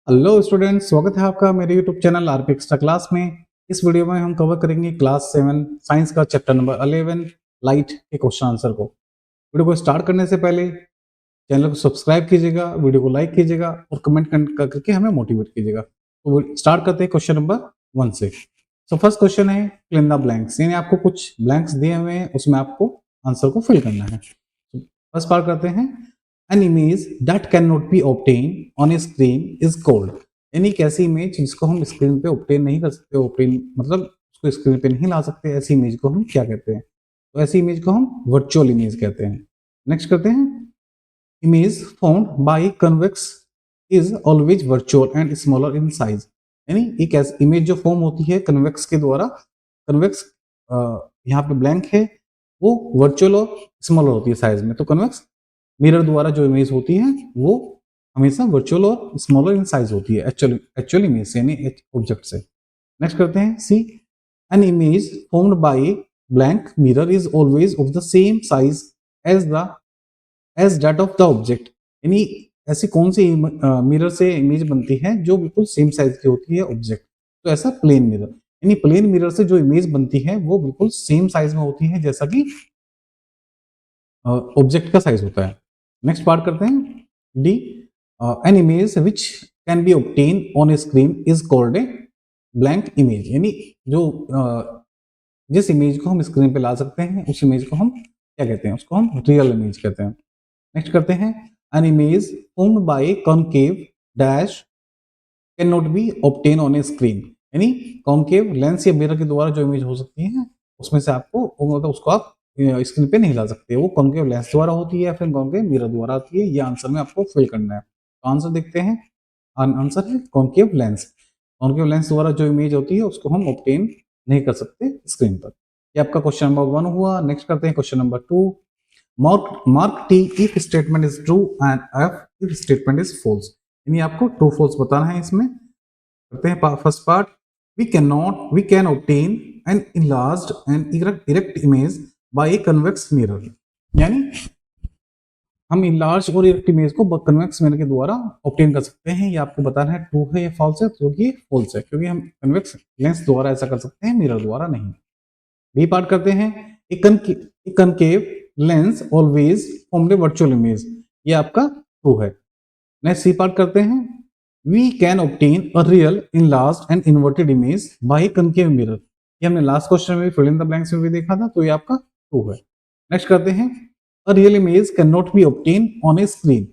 Hello students, स्वागत है आपका मेरे YouTube channel RP extra class में। इस वीडियो में हम कवर करेंगे क्लास 7 साइंस का चैप्टर नंबर 11 लाइट के क्वेश्चन आंसर को। वीडियो को स्टार्ट करने से पहले चैनल को सब्सक्राइब कीजिएगा, वीडियो को लाइक कीजिएगा और कमेंट करके हमें मोटिवेट कीजिएगा। तो स्टार्ट करते हैं क्वेश्चन नंबर 1 से। सो फर्स्ट क्वेश्चन है फिल इन द ब्लैंक्स, यानी आपको कुछ ब्लैंक्स दिए हुए हैं, उसमें आपको आंसर को फिल करना है। फर्स्ट पार्ट करते हैं। An image that cannot be obtained on a screen is called, यानी एक ऐसी इमेज जिसको हम स्क्रीन पे ऑब्टेन नहीं कर सकते, ऑब्टेन मतलब उसको स्क्रीन पे नहीं ला सकते, ऐसी इमेज को हम क्या कहते हैं? तो ऐसी इमेज को हम वर्चुअल इमेज कहते हैं। नेक्स्ट करते हैं, image formed bye convex is always virtual and smaller in size, यानी एक ऐसी इमेज जो फॉर्म होती है कन्वेक्स के द्वारा, कन्वेक्स यहाँ पे ब्लैंक है, वो वर्चुअल और स्मॉलर होती है साइज में। तो कन्वेक्स मिरर द्वारा जो इमेज होती है वो हमेशा वर्चुअल और स्मॉलर इन साइज होती है एक्चुअल इमेज से, यानी ऑब्जेक्ट से। नेक्स्ट करते हैं, C an image formed by blank mirror is always of the same size as that of the object, यानी ऐसी कौन सी मिरर से इमेज बनती है जो बिल्कुल सेम साइज की होती है ऑब्जेक्ट? तो ऐसा प्लेन मिरर, यानी प्लेन मिरर से जो इमेज बनती है वो बिल्कुल सेम साइज में होती है जैसा कि ऑब्जेक्ट का साइज होता है। नेक्स्ट पार्ट करते हैं, D an image which can be obtain on A screen is called a blank image, यानी जो जिस इमेज को हम स्क्रीन पे ला सकते हैं उस इमेज को हम क्या कहते हैं? उसको हम रियल इमेज कहते हैं। नेक्स्ट करते हैं, N image formed bye concave dash can not be obtain on A screen, यानी कॉनकेव लेंस या मिरर के द्वारा जो इमेज हो सकती है उसमें से आपको मतलब उसको आप स्क्रीन पे नहीं ला सकते, वो कॉनकेव लेंस द्वारा होती है या फिर कॉनकेव मिरर द्वारा आती है। ये आंसर में आपको फिल करना है। तो आंसर देखते हैं, आंसर है कॉनकेव लेंस। कॉनकेव लेंस द्वारा जो इमेज होती है उसको हम ऑब्टेन नहीं कर सकते स्क्रीन पर। ये आपका क्वेश्चन नंबर 1 हुआ। नेक्स्ट करते हैं question number 2। Mark T if statement is true and F if statement is false, यानी आपको ट्रू फॉल्स बताना है। इसमें करते हैं first part, we can obtain an enlarged and erect image by a convex mirror, यानी हम इनलार्ज और इरेक्ट इमेज को कन्वेक्स मिरर के द्वारा ऑब्टेन कर सकते हैं। ये आपको बताना है ट्रू है या फॉल्स है, क्योंकि फॉल्स है, क्योंकि हम कन्वेक्स लेंस द्वारा ऐसा कर सकते हैं, मिरर द्वारा नहीं। बी पार्ट करते हैं, एक concave lens always formed a virtual image, ये आपका ट्रू है। नेक्स्ट सी पार्ट करते हैं, we can obtain a real enlarged and inverted image by concave mirror, ये हमने लास्ट क्वेश्चन में फिल इन द ब्लैंक्स में भी देखा था, तो ये आपका ट्रू है। नेक्स्ट करते हैं, a real image can not be obtain on A screen,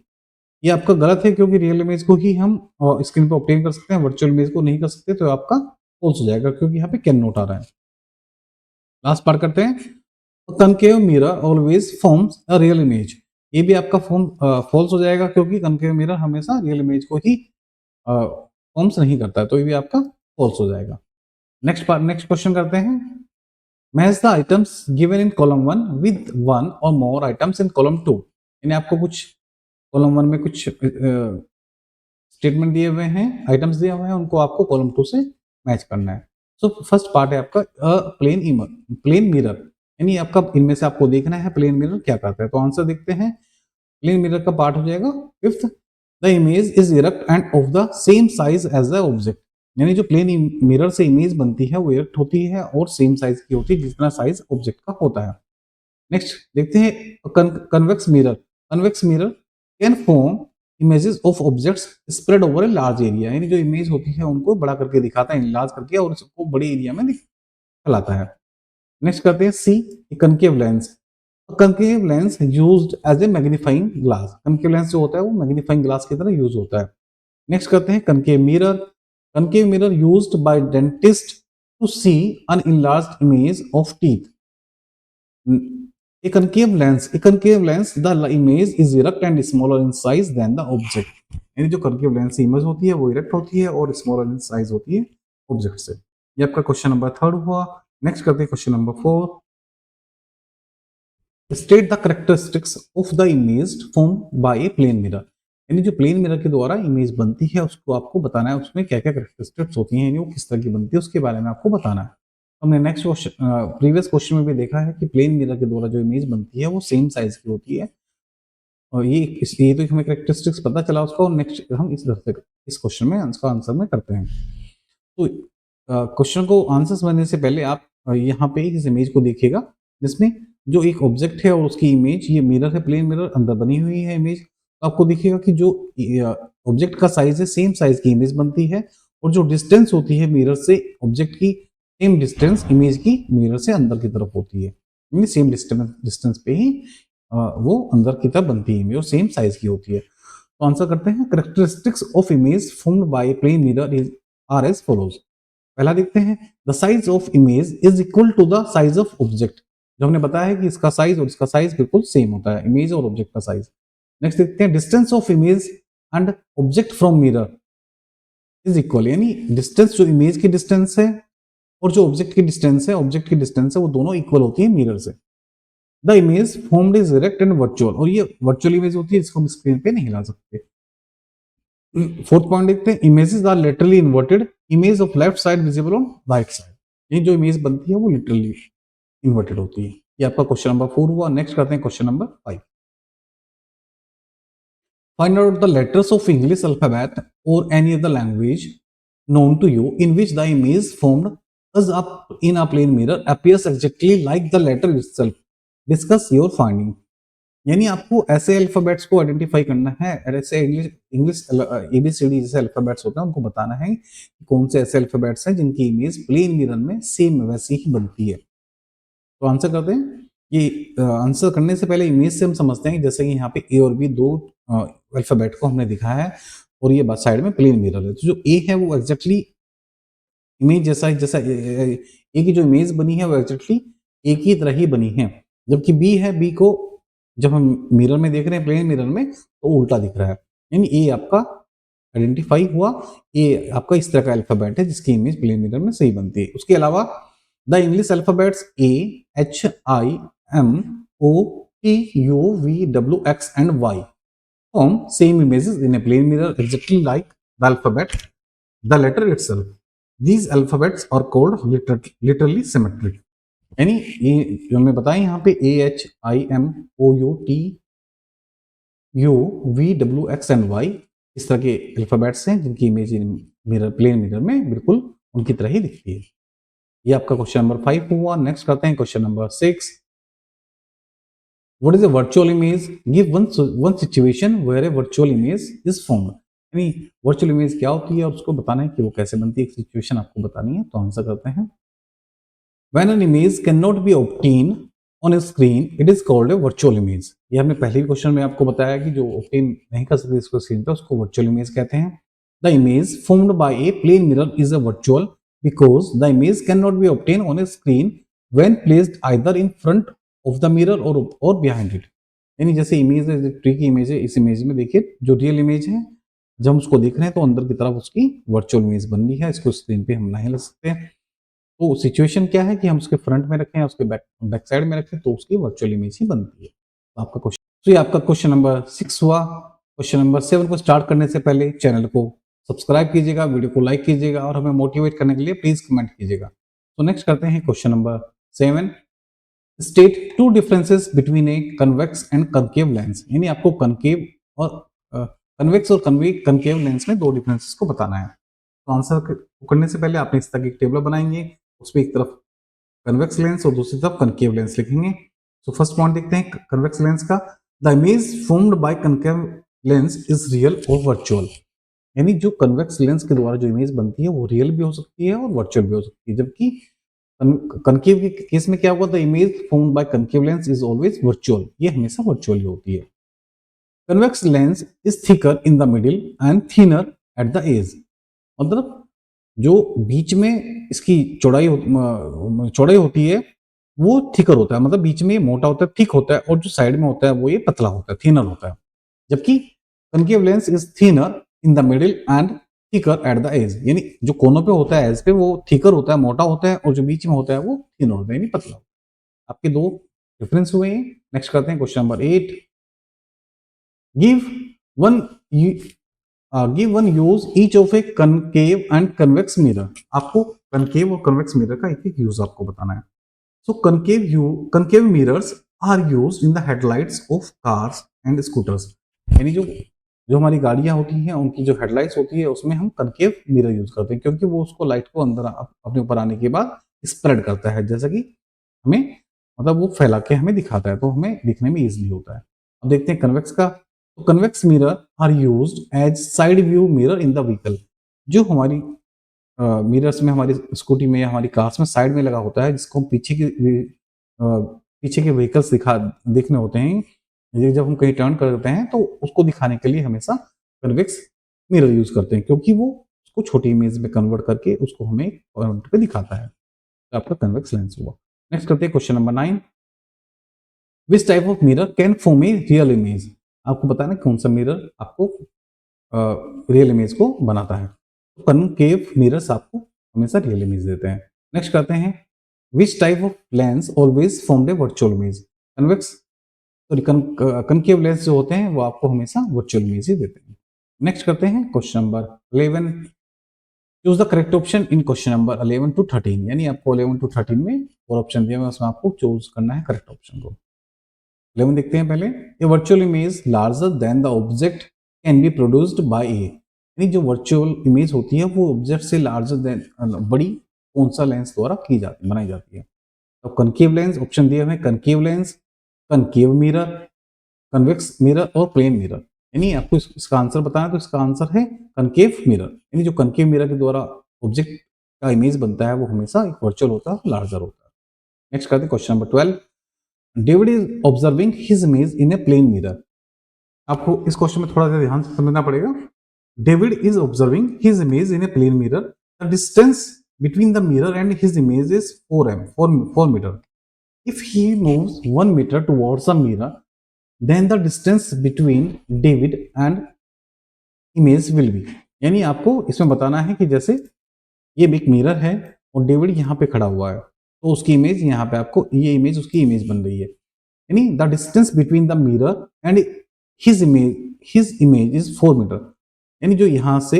ये आपका गलत है, क्योंकि रियल इमेज को ही हम स्क्रीन पर ऑब्टेन कर सकते हैं, वर्चुअल इमेज को नहीं कर सकते, तो आपका फॉल्स हो जाएगा, क्योंकि यहाँ पे कैन नॉट आ रहा है। लास्ट पार्ट करते हैं, concave mirror always forms a real image, ये भी आपका फॉर्म फॉल्स हो जाएगा, क्योंकि कनकेव मिरर हमेशा रियल इमेज को ही फॉर्म्स नहीं करता है, तो ये भी आपका फॉल्स हो जाएगा। नेक्स्ट क्वेश्चन करते हैं, match the items given in column 1 with one और मोर आइटम्स इन कॉलम 2, यानी आपको कुछ कॉलम 1 में कुछ स्टेटमेंट दिए हुए हैं, आइटम्स दिए हुए हैं, उनको आपको कॉलम 2 से मैच करना है। सो फर्स्ट पार्ट है आपका प्लेन मिरर, यानी आपका इनमें से आपको देखना है प्लेन मिरर क्या करता है। तो आंसर देखते हैं, प्लेन मिरर का पार्ट हो जाएगा fifth, the image is erect and of the same size as the object, यानी जो प्लेन मिरर से इमेज बनती है वो इरेक्ट होती है और सेम साइज की होती है जितना साइज ऑब्जेक्ट का होता है। नेक्स्ट देखते हैं, convex mirror can form images of objects spread over a large area, यानी जो इमेज होती है उनको बड़ा करके दिखाता है, इनलार्ज करके, और उसको बड़े एरिया में फैलाता है। नेक्स्ट करते हैं, C concave lens. Concave lens used as a magnifying glass, concave lens जो होता है वो मैग्नीफाइंग ग्लास की तरह यूज होता है। नेक्स्ट करते हैं, concave mirror used by dentist to see an enlarged image of teeth. A concave lens, the image is erect and smaller in size than the object, यानी जो concave lens की image होती है वो इरेक्ट होती है और स्मॉलर इन साइज होती है ऑब्जेक्ट से। ये आपका क्वेश्चन नंबर 3 हुआ। नेक्स्ट करते हैं question number 4, state the characteristics of the image form by a plane mirror, यानी जो प्लेन मिरर के द्वारा इमेज बनती है उसको आपको बताना है, उसमें क्या क्या कैरेक्टरिस्टिक्स होती हैं, यानी वो किस तरह की बनती है उसके बारे में आपको बताना है। हमने नेक्स्ट क्वेश्चन प्रीवियस क्वेश्चन में भी देखा है कि प्लेन मिरर के द्वारा जो इमेज बनती है वो सेम साइज की होती है, और ये तो हमें कैरेक्टरिस्टिक्स पता चला उसका, और नेक्स्ट हम इस क्वेश्चन में इसका आंसर में करते हैं। तो क्वेश्चन को आंसर समझने से पहले आप यहाँ पे इस इमेज को देखिएगा, जिसमें जो एक ऑब्जेक्ट है और उसकी इमेज, ये मिरर है, प्लेन मिरर, अंदर बनी हुई है इमेज। तो आपको देखिएगा कि जो ऑब्जेक्ट का साइज है, सेम साइज की इमेज बनती है, और जो डिस्टेंस होती है मिरर से ऑब्जेक्ट की, सेम डिस्टेंस इमेज की मिरर से अंदर की तरफ होती है, यानी सेम डिस्टेंस पे ही वो अंदर की तरफ बनती है इमेज, और सेम साइज की होती है। तो आंसर करते हैं, characteristics of image formed by plane mirror is are as follows. पहला देखते हैं, the size of image is equal to the size of object. जो हमने बताया है कि इसका साइज और इसका साइज बिल्कुल सेम होता है, इमेज और ऑब्जेक्ट का साइज। नेक्स्ट देखते हैं, distance of image and object from mirror is equal, यानी डिस्टेंस जो इमेज की डिस्टेंस है और जो ऑब्जेक्ट की डिस्टेंस है, ऑब्जेक्ट की डिस्टेंस है, वो दोनों इक्वल होती है मिरर से। The image formed is direct and virtual, और ये वर्चुअल इमेज होती है, इसको हम स्क्रीन पे नहीं ला सकते। फोर्थ पॉइंट देखते हैं, images are literally inverted, image of left side visible on right side. ये जो इमेज बनती है वो लिटरली इन्वर्टेड होती है। ये आपका क्वेश्चन नंबर 4 हुआ। नेक्स्ट करते हैं question number 5। Find out the letters of English alphabet और any other language known to you in which the image formed as up in a plane mirror appears exactly like the letter itself. Discuss your finding. यानी आपको ऐसे alphabets को identify करना है, ऐसे English ABCD जैसे alphabets होते हैं उनको बताना है कि कौन से ऐसे अल्फाबेट्स हैं जिनकी इमेज प्लेन मिरर में सेम वैसी ही बनती है। तो आंसर करते हैं। ये आंसर करने से पहले इमेज से हम समझते हैं कि जैसे कि यहाँ पे ए और बी दो अल्फाबेट को हमने दिखाया है, और ये साइड में प्लेन मिरर है। तो जो ए है वो एग्जैक्टली इमेज जैसा ए की जो इमेज बनी है वो एग्जैक्टली ए की तरह ही बनी है, जबकि बी है, बी को जब हम मिरर में देख रहे हैं प्लेन मिरर में तो उल्टा दिख रहा है। यानी ए आपका आइडेंटिफाई हुआ, ए आपका इस तरह का अल्फाबेट है जिसकी इमेज प्लेन मिरर में सही बनती है। उसके अलावा the English alphabets A, H, I, M, O, T, U, V, W, X and Y form same images in a plane mirror exactly like the alphabet, the letter itself. These alphabets are called literally symmetric. यानी ये जो हमने बताया यहाँ पे A, H, I, M, O, U, T, U, V, W, X and Y इस तरह के अल्फाबेट्स हैं जिनकी इमेज मिरर प्लेन मिरर में बिल्कुल उनकी तरह ही दिखती है। ये आपका क्वेश्चन नंबर 5 हुआ। नेक्स्ट करते हैं question number 6। What is a virtual image? Give one situation where a virtual image is formed. यानी वर्चुअल इमेज क्या होती है और उसको बताना है कि वो कैसे बनती है, एक सिचुएशन आपको बतानी है। तो आंसर करते हैं, When an image cannot be obtained on a screen, it is called a virtual image. ये हमने पहले भी क्वेश्चन में आपको बताया कि जो obtain नहीं कर सकते इसको स्क्रीन पे उसको वर्चुअल इमेज कहते हैं। The image formed by a plane mirror is a virtual because the image cannot be obtained on a screen when placed either in front of the mirror और behind it. यानी जैसे image है, tree की image है, इस image में देखिए जो रियल इमेज है जब हम उसको देख रहे हैं तो अंदर की तरफ उसकी वर्चुअल इमेज बन रही है, इसको स्क्रीन पे हम नहीं लग सकते। तो सिचुएशन क्या है कि हम उसके फ्रंट में रखें, उसके बैक साइड में रखें तो उसकी वर्चुअल इमेज ही बनती है। तो आपका क्वेश्चन, तो ये आपका क्वेश्चन नंबर 6 हुआ। क्वेश्चन नंबर 7 को स्टार्ट करने से पहले चैनल को सब्सक्राइब कीजिएगा, वीडियो को लाइक कीजिएगा और हमें मोटिवेट करने के लिए प्लीज कमेंट कीजिएगा। तो नेक्स्ट करते हैं question number 7। State two differences between a convex and concave lens. यानी आपको कनकेव और कन्वेक्स और कनकेव लेंस में दो डिफरेंसेस को बताना है। तो आंसर करने से पहले आपने इस तरह की टेबल बनाएंगे, उसमें एक तरफ कन्वेक्स लेंस और दूसरी तरफ कनकेव लेंस लिखेंगे। तो फर्स्ट पॉइंट देखते हैं कन्वेक्स लेंस का, the image formed by concave lens is real और वर्चुअल। यानी जो कन्वेक्स लेंस के द्वारा जो इमेज बनती है वो रियल भी हो सकती है और वर्चुअल भी हो सकती है, जबकि कनकेव के केस में क्या होगा, the image formed by concave lens is always virtual, ये हमेशा वर्चुअल ही होती है। Convex lens is thicker in the middle and thinner at the edge. मतलब जो बीच में इसकी चौड़ाई होती है वो थिकर होता है, मतलब बीच में मोटा होता है, थिक होता है, और जो साइड में होता है वो ये पतला होता है, थिनर होता है। जबकि concave lens is thinner in the middle and thicker at the edge. यानी जो कोनों पे होता है एज पे वो थिकर होता है, मोटा होता है, और जो बीच में होता है वो थिनर होता है, यानी पतला होता है। आपके दो डिफरेंस हुए हैं। नेक्स्ट करते हैं question number 8। Give one use each of a concave and convex mirror. आपको कनकेव और कन्वेक्स मिरर का एक एक यूज आपको बताना है। So concave mirrors are used in the headlights of cars and scooters. यानी जो जो हमारी गाड़ियाँ होती हैं उनकी जो हेडलाइट्स होती है उसमें हम कनकेव मिरर यूज़ करते हैं, क्योंकि वो उसको लाइट को अंदर अपने ऊपर आने के बाद स्प्रेड करता है, जैसा कि हमें मतलब वो फैला के हमें दिखाता है, तो हमें दिखने में ईज़िली होता है। अब देखते हैं कन्वेक्स का। तो convex mirror are used as side view mirror in the vehicle. जो हमारी मिरर्स में हमारी स्कूटी में या हमारी कार्स में साइड में लगा होता है, जिसको हम पीछे के व्हीकल्स देखने होते हैं, ये जब हम कहीं टर्न करते हैं तो उसको दिखाने के लिए हमेशा कन्वेक्स मिरर यूज करते हैं, क्योंकि वो उसको छोटी इमेज में कन्वर्ट करके उसको हमें फ्रंट पे दिखाता है। तो आपका कन्वेक्स लेंस हुआ। नेक्स्ट करते हैं question number 9। Which type of mirror can form a real image. आपको बताना कौन सा मिरर आपको रियल इमेज को बनाता है। कनकेव मिरर्स आपको हमेशा रियल इमेज देते हैं। नेक्स्ट करते हैं which type of lens always formed a virtual image. Convex sorry concave lens जो होते हैं वो आपको हमेशा वर्चुअल इमेज ही देते हैं। नेक्स्ट करते हैं question number 11। Choose the correct option in question number 11 to 13, यानी आपको 11 to 13 में और ऑप्शन दिया हुआ है, उसमें आपको चूज करना है करेक्ट ऑप्शन को। 11 देखते हैं पहले। A virtual image larger than the object can be produced by a. यानी जो वर्चुअल इमेज होती है वो ऑब्जेक्ट से लार्जर देन बड़ी कौन सा लेंस द्वारा की जाती बनाई जाती है। तो कनकेव लेंस ऑप्शन दिए हुए, concave lens, concave mirror, convex mirror और प्लेन मिरर। यानी आपको इसका आंसर बताना है, तो इसका आंसर है कनकेव मिरर। यानी जो कनकेव मिरर के द्वारा ऑब्जेक्ट का इमेज बनता है वो हमेशा एक वर्चुअल होता है, लार्जर होता है। नेक्स्ट करते हैं question number 12। David is observing his image in a plane mirror. आपको इस क्वेश्चन में थोड़ा सा ध्यान से समझना पड़ेगा। David is observing his image in a plane mirror. The distance between the mirror and his image is 4 meter. If he moves 1 meter towards the mirror, then the distance between David and image will be। यानी आपको इसमें बताना है कि जैसे ये एक mirror है और डेविड यहाँ पे खड़ा हुआ है, तो उसकी इमेज यहाँ पे आपको ये इमेज उसकी इमेज बन रही है। यानी the distance between the mirror and his image is 4 metre. यानी जो यहाँ से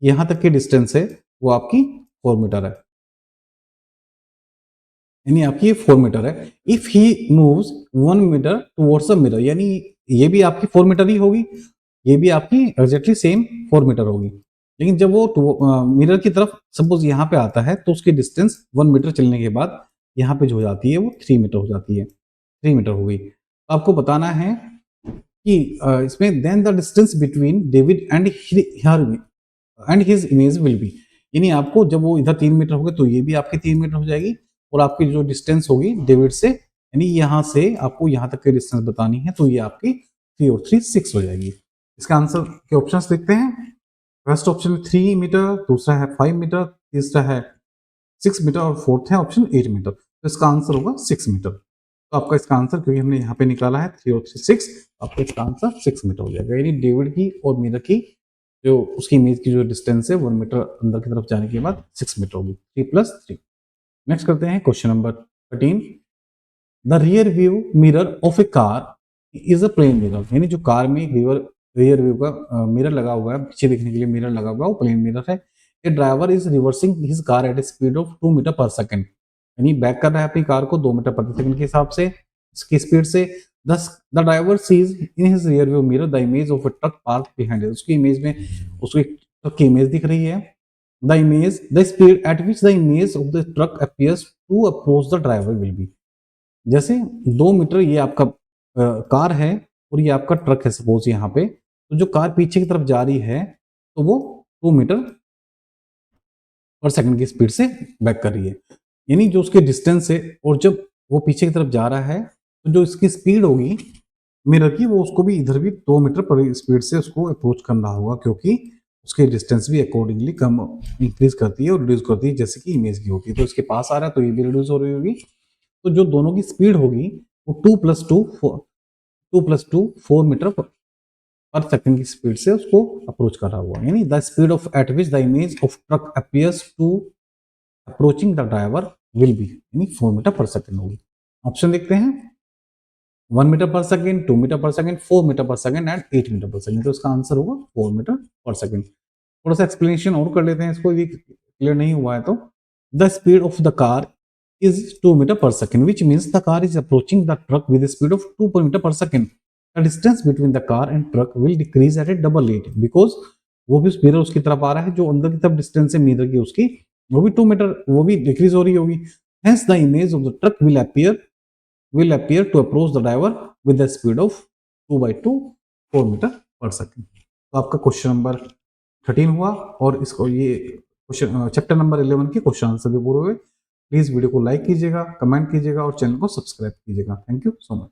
यहाँ तक की डिस्टेंस है वो आपकी 4 मीटर है, यानी आपकी 4 मीटर है। If he moves 1 metre towards the mirror, यानी ये भी आपकी 4 मीटर ही होगी, ये भी आपकी एग्जैक्टली सेम 4 मीटर होगी। लेकिन जब वो मिरर की तरफ सपोज यहाँ पे आता है तो उसकी डिस्टेंस 1 मीटर चलने के बाद यहाँ पे जो हो जाती है वो 3 मीटर हो जाती है, 3 मीटर हो गई। तो आपको बताना है कि इसमें then the distance between David and his image will be. यानी आपको जब वो इधर 3 मीटर हो गए तो ये भी आपकी 3 मीटर हो जाएगी, और आपकी जो डिस्टेंस होगी डेविड से, यानी यहाँ से आपको यहाँ तक की डिस्टेंस बतानी है, तो ये आपकी 3 और 3 6 हो जाएगी। इसका आंसर के ऑप्शंस देखते हैं। फर्स्ट ऑप्शन 3 मीटर, दूसरा है 5 मीटर, तीसरा है 6 मीटर और फोर्थ है ऑप्शन 8 मीटर। तो इसका आंसर होगा 6 मीटर। तो आपका इसका आंसर, क्योंकि हमने यहाँ पे निकाला है 3 और 3 6, आपका इसका आंसर 6 मीटर हो जाएगा। यानी डेविड की और मिरर की जो उसकी इमेज की जो डिस्टेंस है 1 मीटर अंदर की तरफ जाने के बाद 6 मीटर होगी, 3 + 3। नेक्स्ट करते हैं question number 13। The rear view mirror of a car is a plane mirror. यानी जो कार में रियर व्यू का मिरर लगा हुआ है, पीछे देखने के लिए मिरर लगा हुआ है, वो प्लेन मिरर है। A driver is reversing his car at a speed of 2 metre per second. यानी बैक कर रहा है अपनी कार को 2 मीटर प्रति सेकंड के हिसाब से, इसकी स्पीड से। Thus the driver sees in his rear view mirror the image of a truck park behind. उसकी इमेज में उसकी ट्रक की इमेज दिख रही है। The speed at which the image of the truck appears to approach the driver will be. जैसे 2 metre ये आपका कार है और ये आपका ट्रक है सपोज यहाँ पे, तो जो कार पीछे की तरफ जा रही है तो वो 2 मीटर पर सेकंड की स्पीड से बैक कर रही है। यानी जो उसके डिस्टेंस है और जब वो पीछे की तरफ जा रहा है तो जो इसकी स्पीड होगी मिरर की, वो उसको भी इधर भी 2 मीटर पर स्पीड से उसको अप्रोच करना होगा, क्योंकि उसकी डिस्टेंस भी अकॉर्डिंगली कम इंक्रीज करती है और रिड्यूस करती है, जैसे कि इमेज की होती है। तो इसके पास आ रहा है तो ये भी रिड्यूस हो रही होगी। तो जो दोनों की स्पीड होगी वो 2 + 2 4 मीटर पर सेकंड की स्पीड से उसको अप्रोच कर रहा हुआ। यानी the speed of at which the image of truck appears to approaching the driver will be, यानी 4 मीटर पर सेकंड होगी। ऑप्शन देखते हैं। 1 metre per second, 2 metre per second, 4 metre per second and 8 metre per second. तो इसका answer होगा 4 metre per second. थोड़ा सा explanation और कर लेते हैं इसको, ये क्लियर नहीं हुआ है तो। The speed of the car is 2 meter per second, which means the car is approaching the truck with a speed of 2 meter per second. The distance between the car and truck will decrease at A double rate, because वो भी mirror उसकी तरफ आ रहा है, जो अंदर की तरफ डिस्टेंस है मिरर की उसकी वो भी 2 मीटर वो भी डिक्रीज हो रही होगी। Hence the image of the truck will appear to approach the driver with the speed of 2/2 4 metre per second. तो आपका क्वेश्चन नंबर 13 हुआ और इसको ये क्वेश्चन चैप्टर नंबर 11 के क्वेश्चन आंसर भी पूरे हुए। प्लीज वीडियो को लाइक कीजिएगा, कमेंट कीजिएगा और चैनल को सब्सक्राइब कीजिएगा। Thank you so much.